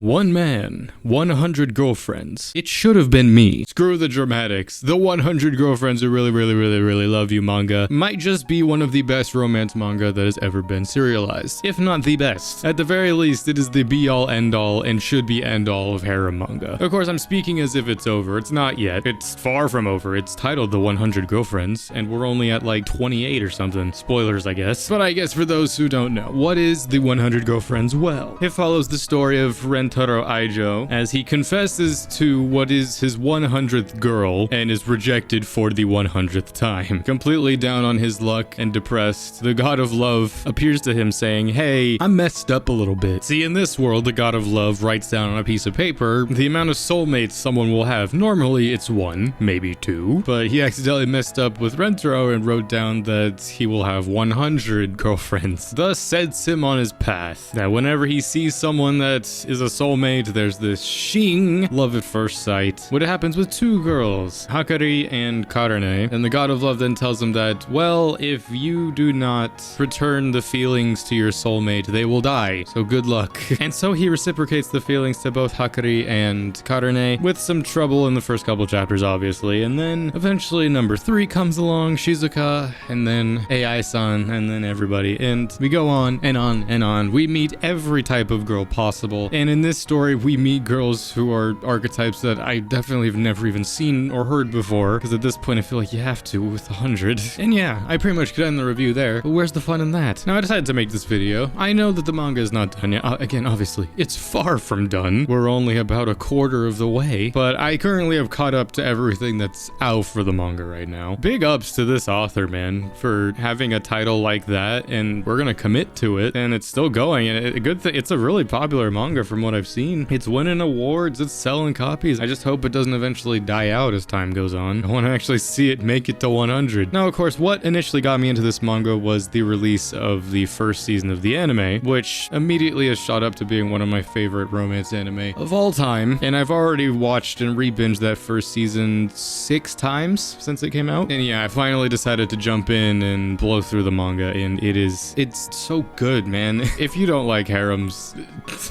One man, 100 girlfriends. It should have been me. Screw the dramatics. The 100 girlfriends who really love you manga might just be one of the best romance manga that has ever been serialized. If not the best. At the very least, it is the be-all end-all and should be end-all of harem manga. Of course, I'm speaking as if it's over. It's not yet. It's far from over. It's titled The 100 Girlfriends, and we're only at like 28 or something. Spoilers, I guess. But I guess for those who don't know, what is The 100 Girlfriends? Well, it follows the story of Rentaro Aijo as he confesses to what is his 100th girl and is rejected for the 100th time. Completely down on his luck and depressed, the god of love appears to him saying, "Hey, I'm messed up a little bit." See, in this world, the god of love writes down on a piece of paper the amount of soulmates someone will have. Normally, it's 1, maybe 2, but he accidentally messed up with Rentaro and wrote down that he will have 100 girlfriends. Thus sets him on his path that whenever he sees someone that is a soulmate, there's this shing, love at first sight. What happens with 2 girls, Hakari and Karane, and the god of love then tells him that, well, if you do not return the feelings to your soulmate, they will die, so good luck. And so he reciprocates the feelings to both Hakari and Karane, with some trouble in the first couple chapters, obviously, and then eventually number 3 comes along, Shizuka, and then AI-san, and then everybody, and we go on and on and on. We meet every type of girl possible, and in this story, we meet girls who are archetypes that I definitely have never even seen or heard before, because at this point I feel like you have to with 100. And yeah, I pretty much could end the review there, but where's the fun in that? Now I decided to make this video. I know that the manga is not done yet. Again, obviously, it's far from done. We're only about a quarter of the way, but I currently have caught up to everything that's out for the manga right now. Big ups to this author, man, for having a title like that, and we're gonna commit to it, and it's still going, and a good thing, it's a really popular manga from what I've seen. It's winning awards, it's selling copies. I just hope it doesn't eventually die out as time goes on. I want to actually see it make it to 100. Now, of course, what initially got me into this manga was the release of the first season of the anime, which immediately has shot up to being one of my favorite romance anime of all time, and I've already watched and re-binged that first season 6 times since it came out. And yeah, I finally decided to jump in and blow through the manga, and it's so good, man. If you don't like harems,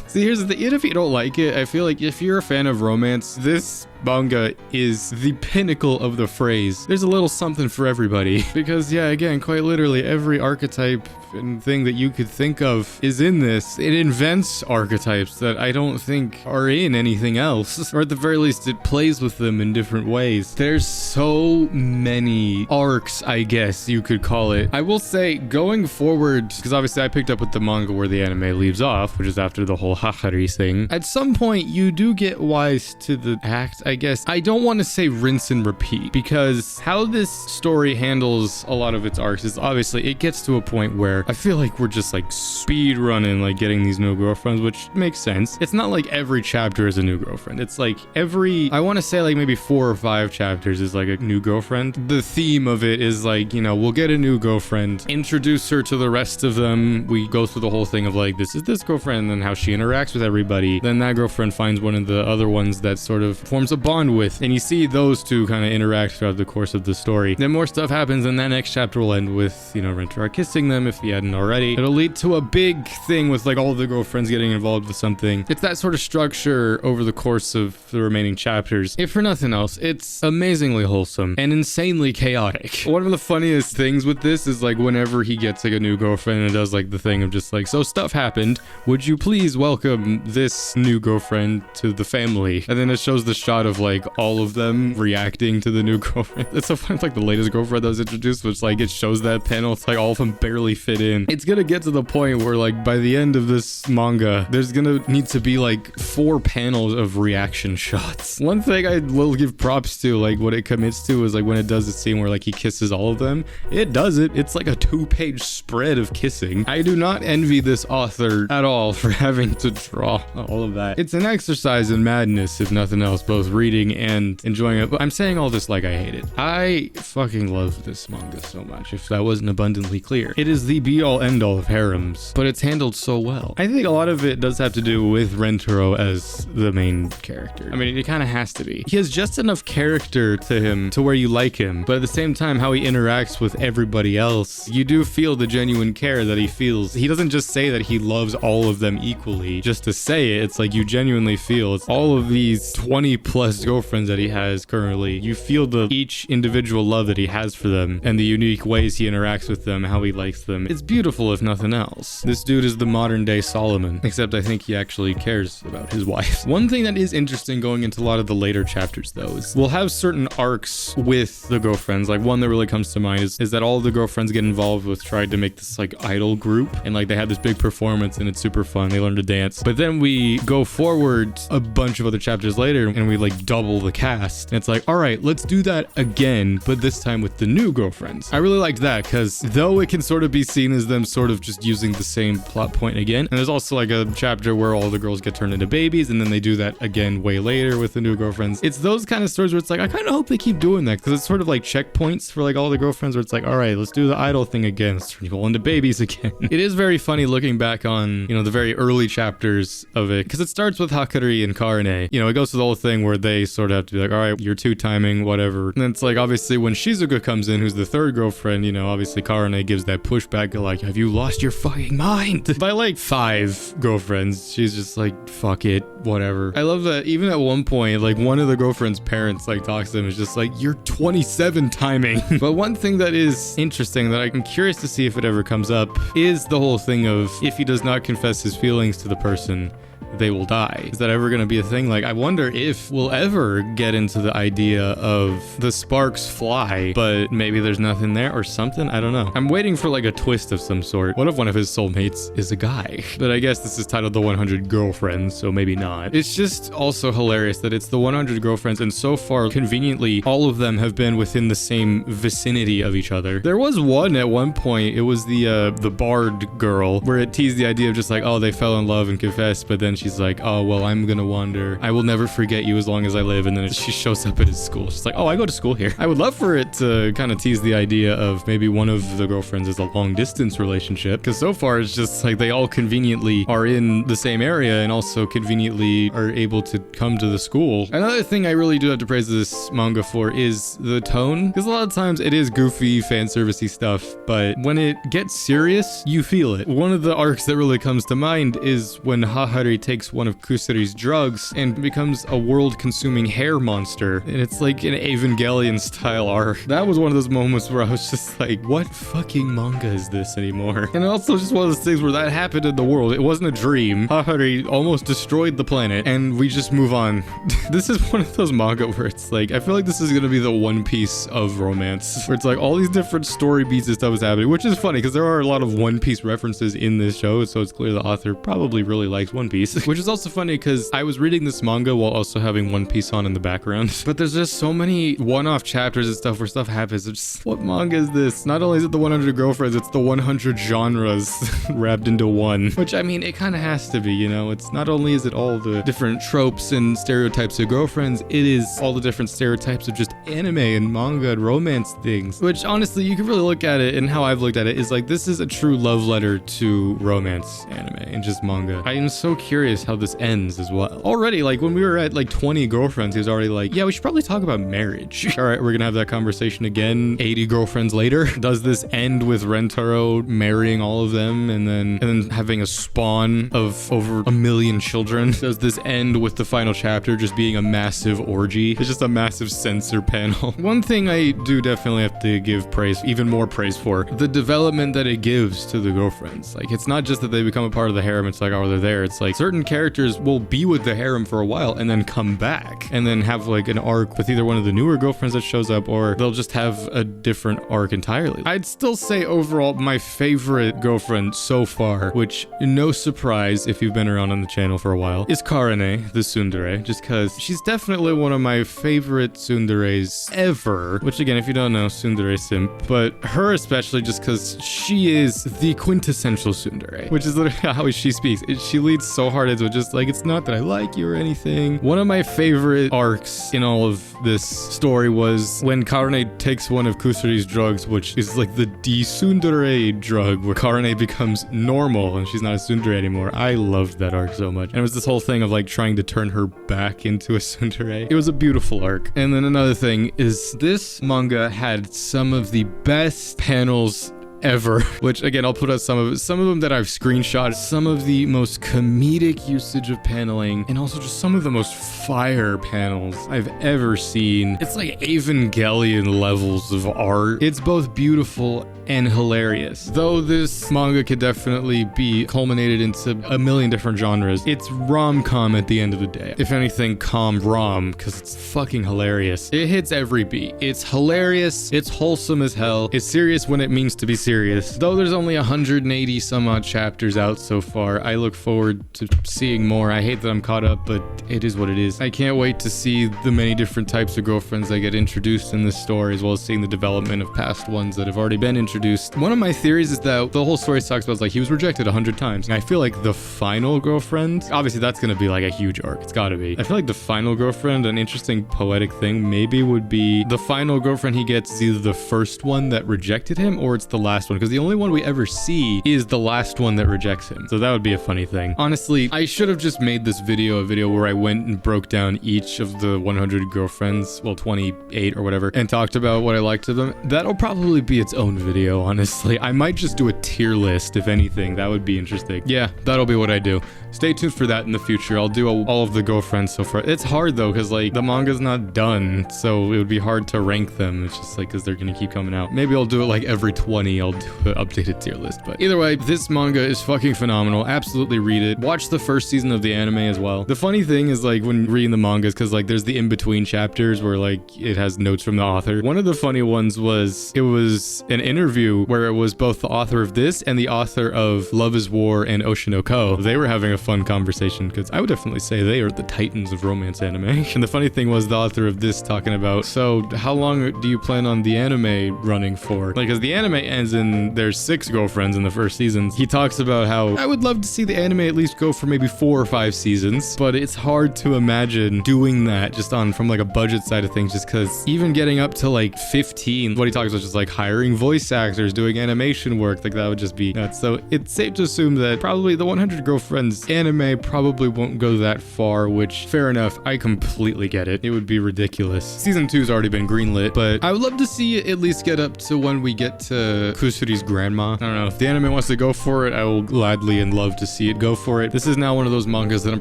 see, here's the thing, even if you don't like it, I feel like if you're a fan of romance, this manga is the pinnacle of the phrase. There's a little something for everybody. Because yeah, again, quite literally every archetype and thing that you could think of is in this. It invents archetypes that I don't think are in anything else. Or at the very least, it plays with them in different ways. There's so many arcs, I guess you could call it. I will say, going forward, because obviously I picked up with the manga where the anime leaves off, which is after the whole Hakari thing. At some point, you do get wise to the act, I guess. I don't want to say rinse and repeat, because how this story handles a lot of its arcs is obviously it gets to a point where I feel like we're just like speed running, like getting these new girlfriends, which makes sense. It's not like every chapter is a new girlfriend. It's like I want to say like maybe 4 or 5 chapters is like a new girlfriend. The theme of it is like, you know, we'll get a new girlfriend, introduce her to the rest of them. We go through the whole thing of like, this is this girlfriend, and then how she interacts with everybody. Then that girlfriend finds one of the other ones that sort of forms a bond with, and you see those two kind of interact throughout the course of the story. Then more stuff happens, and that next chapter will end with, you know, Rentaro kissing them if he hadn't already. It'll lead to a big thing with like all the girlfriends getting involved with something. It's that sort of structure over the course of the remaining chapters. If for nothing else, it's amazingly wholesome and insanely chaotic. One of the funniest things with this is like whenever he gets like a new girlfriend and does like the thing of just like, so stuff happened, would you please welcome this new girlfriend to the family? And then it shows the shot of like all of them reacting to the new girlfriend. It's so funny, it's like the latest girlfriend that was introduced, which like it shows that panel. It's like all of them barely fit in. It's gonna get to the point where like by the end of this manga, there's gonna need to be like 4 panels of reaction shots. One thing I will give props to, like what it commits to, is like when it does the scene where like he kisses all of them, it does it. It's like a 2-page spread of kissing. I do not envy this author at all for having to draw all of that. It's an exercise in madness, if nothing else, both reading and enjoying it. But I'm saying all this like I hate it. I fucking love this manga so much, if that wasn't abundantly clear. It is the be-all end-all of harems, but it's handled so well. I think a lot of it does have to do with Rentaro as the main character. I mean, it kind of has to be. He has just enough character to him to where you like him, but at the same time, how he interacts with everybody else, you do feel the genuine care that he feels. He doesn't just say that he loves all of them equally just to say it. It's like you genuinely feel it's all of these 20 plus girlfriends that he has currently. You feel the each individual love that he has for them and the unique ways he interacts with them, how he likes them. It's beautiful if nothing else. This dude is the modern day Solomon, except I think he actually cares about his wife. One thing that is interesting going into a lot of the later chapters though is we'll have certain arcs with the girlfriends. Like one that really comes to mind is that all the girlfriends get involved with trying to make this like idol group, and like they have this big performance and it's super fun. They learn to dance. But then we go forward a bunch of other chapters later and we like double the cast. And it's like, all right, let's do that again, but this time with the new girlfriends. I really liked that because though it can sort of be seen as them sort of just using the same plot point again, and there's also like a chapter where all the girls get turned into babies and then they do that again way later with the new girlfriends. It's those kind of stories where it's like, I kind of hope they keep doing that because it's sort of like checkpoints for like all the girlfriends where it's like, all right, let's do the idol thing again. Let's turn you all into babies again. It is very funny looking back on, you know, the very early chapters of it because it starts with Hakari and Karane. You know, it goes to the whole thing where they sort of have to be like, all right, you're two timing, whatever. And then it's like, obviously when Shizuka comes in, who's the third girlfriend, you know, obviously Karane gives that pushback like, have you lost your fucking mind? By like 5 girlfriends, she's just like, fuck it, whatever. I love that even at one point, like one of the girlfriend's parents like talks to them, is just like, you're 27 timing. But one thing that is interesting that I'm curious to see if it ever comes up is the whole thing of if he does not confess his feelings to the person, they will die. Is that ever going to be a thing? Like, I wonder if we'll ever get into the idea of the sparks fly, but maybe there's nothing there or something. I don't know. I'm waiting for like a twist of some sort. What if one of his soulmates is a guy? But I guess this is titled The 100 Girlfriends, so maybe not. It's just also hilarious that it's the 100 girlfriends, and so far, conveniently, all of them have been within the same vicinity of each other. There was one at one point, it was the bard girl, where it teased the idea of just like, oh, they fell in love and confessed, but then she's like, oh, well, I'm gonna wander. I will never forget you as long as I live. And then she shows up at his school. She's like, oh, I go to school here. I would love for it to kind of tease the idea of maybe one of the girlfriends is a long distance relationship. Because so far it's just like they all conveniently are in the same area and also conveniently are able to come to the school. Another thing I really do have to praise this manga for is the tone. Because a lot of times it is goofy, fan servicey stuff, but when it gets serious, you feel it. One of the arcs that really comes to mind is when Hahari takes one of Kusari's drugs and becomes a world-consuming hair monster. And it's like an Evangelion-style arc. That was one of those moments where I was just like, what fucking manga is this anymore? And also just one of those things where that happened in the world. It wasn't a dream. Hahari almost destroyed the planet, and we just move on. This is one of those manga where it's like, I feel like this is gonna be the One Piece of romance, where it's like all these different story beats and stuff is happening, which is funny because there are a lot of One Piece references in this show, so it's clear the author probably really likes One Piece, which is also funny because I was reading this manga while also having One Piece on in the background. But there's just so many one-off chapters and stuff where stuff happens. It's just, what manga is this? Not only is it the 100 girlfriends, it's the 100 genres wrapped into one. Which, I mean, it kind of has to be, you know? It's not only is it all the different tropes and stereotypes of girlfriends, it is all the different stereotypes of just anime and manga and romance things. Which, honestly, you can really look at it, and how I've looked at it is like, this is a true love letter to romance anime and just manga. I am so curious how this ends as well. Already, like when we were at like 20 girlfriends, he was already like, yeah, we should probably talk about marriage. All right, we're gonna have that conversation again 80 girlfriends later. Does this end with Rentaro marrying all of them and then having a spawn of over 1 million children? Does this end with the final chapter just being a massive orgy? It's just a massive censor panel. One thing I do definitely have to give praise, even more praise for, the development that it gives to the girlfriends. Like, it's not just that they become a part of the harem, it's like, oh, they're there. It's like certain characters will be with the harem for a while and then come back and then have like an arc with either one of the newer girlfriends that shows up, or they'll just have a different arc entirely. I'd still say overall my favorite girlfriend so far, which no surprise if you've been around on the channel for a while, is Karane, the tsundere, just because she's definitely one of my favorite tsunderes ever, which again, if you don't know, tsundere simp, but her especially just because she is the quintessential tsundere, which is literally how she speaks. She leads so hard hearted with just like, it's not that I like you or anything. One of my favorite arcs in all of this story was when Karane takes one of Kusuri's drugs, which is like the desundere drug, where Karane becomes normal and she's not a tsundere anymore. I loved that arc so much. And it was this whole thing of like trying to turn her back into a tsundere. It was a beautiful arc. And then another thing is this manga had some of the best panels ever, which again, I'll put out some of them that I've screenshot, some of the most comedic usage of paneling, and also just some of the most fire panels I've ever seen. It's like Evangelion levels of art. It's both beautiful and hilarious. Though this manga could definitely be culminated into a million different genres, it's rom-com at the end of the day. If anything, com-rom, because it's fucking hilarious. It hits every beat. It's hilarious, it's wholesome as hell, it's serious when it means to be serious. Though there's only 180 some odd chapters out so far, I look forward to seeing more. I hate that I'm caught up, but it is what it is. I can't wait to see the many different types of girlfriends that get introduced in this story, as well as seeing the development of past ones that have already been introduced. One of my theories is that the whole story talks about like he was rejected 100 times. And I feel like the final girlfriend, obviously that's gonna be like a huge arc. It's gotta be. I feel like the final girlfriend, an interesting poetic thing maybe would be the final girlfriend he gets is either the first one that rejected him or it's the last one. Because the only one we ever see is the last one that rejects him. So that would be a funny thing. Honestly, I should have just made this video a video where I went and broke down each of the 100 girlfriends, well 28 or whatever, and talked about what I liked of them. That'll probably be its own video. Honestly, I might just do a tier list, if anything. That would be interesting. Yeah, that'll be what I do. Stay tuned for that in the future. I'll do all of the girlfriends so far. It's hard though, because like the manga's not done, so it would be hard to rank them. It's just like because they're gonna keep coming out. Maybe I'll do it like every 20. I'll do an updated tier list. But either way, this manga is fucking phenomenal. Absolutely read it. Watch the first season of the anime as well. The funny thing is like when reading the mangas, because like there's the in-between chapters where like it has notes from the author. One of the funny ones was it was an interview where it was both the author of this and the author of Love is War and Oshinoko. They were having a fun conversation because I would definitely say they are the titans of romance anime. And the funny thing was the author of this talking about, so how long do you plan on the anime running for? Like, because the anime ends and there's 6 girlfriends in the first seasons. He talks about how I would love to see the anime at least go for maybe 4 or 5 seasons, but it's hard to imagine doing that just from like a budget side of things, just because even getting up to like 15, what he talks about just like hiring voice actors, doing animation work, like that would just be nuts. So it's safe to assume that probably the 100 Girlfriends anime probably won't go that far, which fair enough. I completely get it. It would be ridiculous. Season 2's already been greenlit, but I would love to see it at least get up to when we get to Kusuri's grandma. I don't know. If the anime wants to go for it, I will gladly and love to see it go for it. This is now one of those mangas that I'm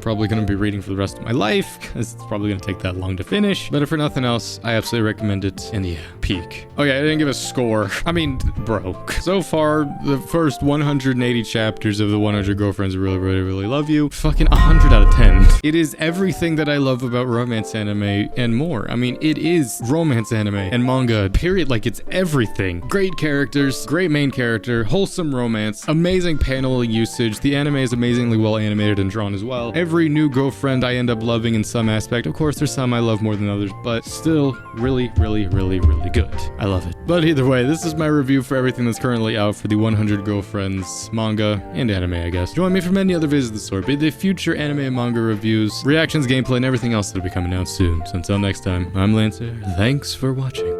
probably going to be reading for the rest of my life, because it's probably going to take that long to finish. But if for nothing else, I absolutely recommend it. And yeah, peak. Okay, I didn't give a score. I mean, bro. So far, the first 180 chapters of the 100 Girlfriends really, really, really love you. Fucking 100 out of 10. It is everything that I love about romance anime and more. I mean, it is romance anime and manga, period. Like, it's everything. Great characters, great main character, wholesome romance, amazing paneling usage. The anime is amazingly well animated and drawn as well. Every new girlfriend I end up loving in some aspect. Of course, there's some I love more than others, but still really, really, really, really good. I love it. But either way, this is my review for everything that's currently out for the 100 Girlfriends manga and anime, I guess. Join me for many other videos of the sort, be they future anime and manga reviews, reactions, gameplay, and everything else that'll be coming out soon. So until next time, I'm Lancer. Thanks for watching.